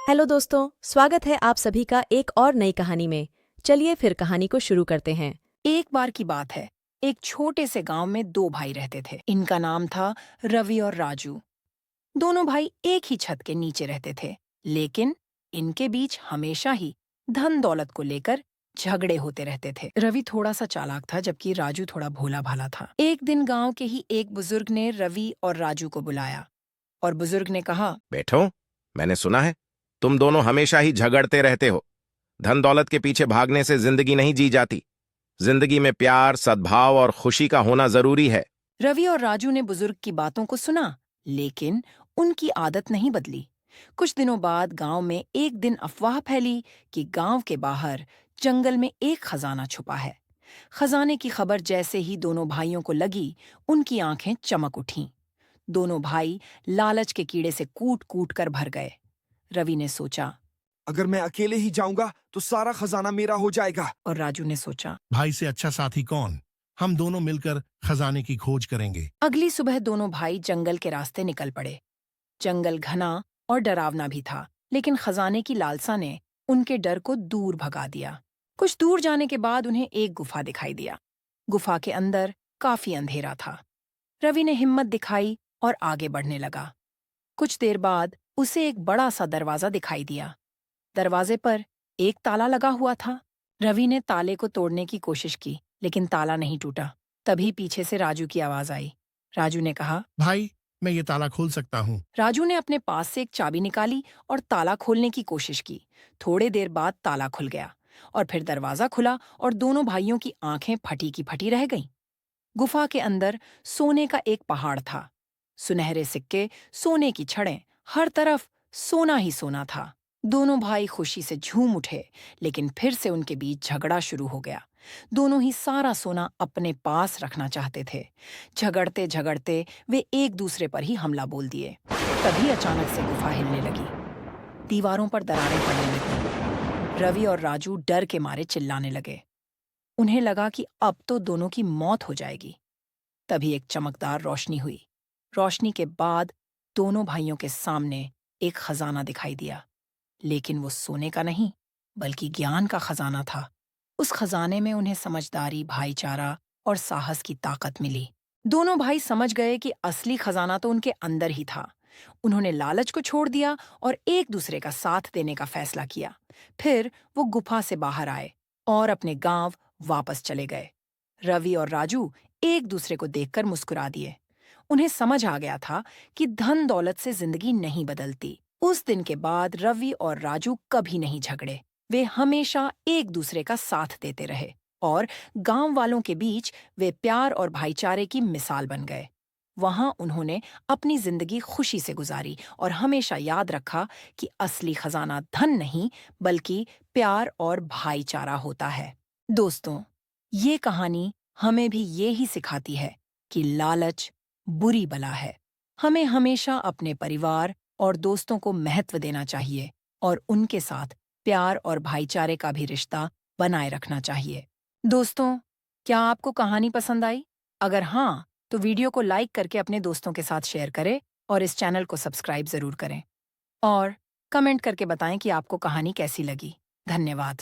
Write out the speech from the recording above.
Hello दोस्तों, स्वागत है आप सभी का एक और नई कहानी में। चलिए फिर कहानी को शुरू करते हैं। एक बार की बात है। एक छोटे से गांव में दो भाई रहते थे। इनका नाम था रवि और राजू। दोनों भाई एक ही छत के नीचे रहते थे, लेकिन इनके बीच हमेशा ही धन दौलत को लेकर झगड़े होते रहते थे। रवि थोड़ा सा चालाक था, जबकि राजू थोड़ा भोला भाला था। एक दिन गांव के ही एक बुजुर्ग ने रवि और राजू को बुलाया और बुजुर्ग ने कहा, बैठो। मैंने सुना है तुम दोनों हमेशा ही झगड़ते रहते हो। धन दौलत के पीछे भागने से जिंदगी नहीं जी जाती। जिंदगी में प्यार, सद्भाव और खुशी का होना जरूरी है। रवि और राजू ने बुजुर्ग की बातों को सुना, लेकिन उनकी आदत नहीं बदली। कुछ दिनों बाद गांव में एक दिन अफवाह फैली कि गांव के बाहर जंगल में एक खजाना छुपा है। खजाने की खबर जैसे ही दोनों भाइयों को लगी, उनकी आंखें चमक उठीं। दोनों भाई लालच के कीड़े से कूट कूट कर भर गए। रवि ने सोचा, अगर मैं अकेले ही जाऊंगा तो सारा खजाना मेरा हो जाएगा। और राजू ने सोचा। भाई से अच्छा साथी कौन। हम दोनों मिलकर खजाने की खोज करेंगे। अगली सुबह दोनों भाई जंगल के रास्ते निकल पड़े। जंगल घना और डरावना भी था, लेकिन खजाने की लालसा ने उनके डर को दूर भगा दिया। कुछ दूर जाने के बाद उन्हें एक गुफा दिखाई दिया। गुफा के अंदर काफी अंधेरा था। रवि ने हिम्मत दिखाई और आगे बढ़ने लगा। कुछ देर बाद उसे एक बड़ा सा दरवाजा दिखाई दिया। दरवाजे पर एक ताला लगा हुआ था। रवि ने ताले को तोड़ने की कोशिश की, लेकिन ताला नहीं टूटा। तभी पीछे से राजू की आवाज आई। राजू ने कहा, भाई, मैं ये ताला खोल सकता हूँ। राजू ने अपने पास से एक चाबी निकाली और ताला खोलने की कोशिश की। थोड़े देर बाद ताला खुल गया और फिर दरवाजा खुला और दोनों भाइयों की आंखें फटी की फटी रह गईं। गुफा के अंदर सोने का एक पहाड़ था। सुनहरे सिक्के, सोने की छड़ें, हर तरफ सोना ही सोना था। दोनों भाई खुशी से झूम उठे, लेकिन फिर से उनके बीच झगड़ा शुरू हो गया। दोनों ही सारा सोना अपने पास रखना चाहते थे। झगड़ते झगड़ते वे एक दूसरे पर ही हमला बोल दिए। तभी अचानक से गुफा हिलने लगी। दीवारों पर दरारें पड़ने लगी। रवि और राजू डर के मारे चिल्लाने लगे। उन्हें लगा कि अब तो दोनों की मौत हो जाएगी। तभी एक चमकदार रोशनी हुई। रोशनी के बाद दोनों भाइयों के सामने एक खजाना दिखाई दिया, लेकिन वो सोने का नहीं, बल्कि ज्ञान का खजाना था। उस खजाने में उन्हें समझदारी, भाईचारा और साहस की ताकत मिली। दोनों भाई समझ गए कि असली खजाना तो उनके अंदर ही था। उन्होंने लालच को छोड़ दिया और एक दूसरे का साथ देने का फैसला किया। फिर वो गुफा से बाहर आए और अपने गांव वापस चले गए। रवि और राजू एक दूसरे को देखकर मुस्कुरा दिए। उन्हें समझ आ गया था कि धन दौलत से जिंदगी नहीं बदलती। उस दिन के बाद रवि और राजू कभी नहीं झगड़े। वे हमेशा एक दूसरे का साथ देते रहे और गांव वालों के बीच वे प्यार और भाईचारे की मिसाल बन गए। वहां उन्होंने अपनी जिंदगी खुशी से गुजारी और हमेशा याद रखा कि असली खजाना धन नहीं, बल्कि प्यार और भाईचारा होता है। दोस्तों, ये कहानी हमें भी ये ही सिखाती है कि लालच बुरी बला है। हमें हमेशा अपने परिवार और दोस्तों को महत्व देना चाहिए और उनके साथ प्यार और भाईचारे का भी रिश्ता बनाए रखना चाहिए। दोस्तों, क्या आपको कहानी पसंद आई? अगर हाँ, तो वीडियो को लाइक करके अपने दोस्तों के साथ शेयर करें और इस चैनल को सब्सक्राइब जरूर करें। और कमेंट करके बताएं कि आपको कहानी कैसी लगी। धन्यवाद।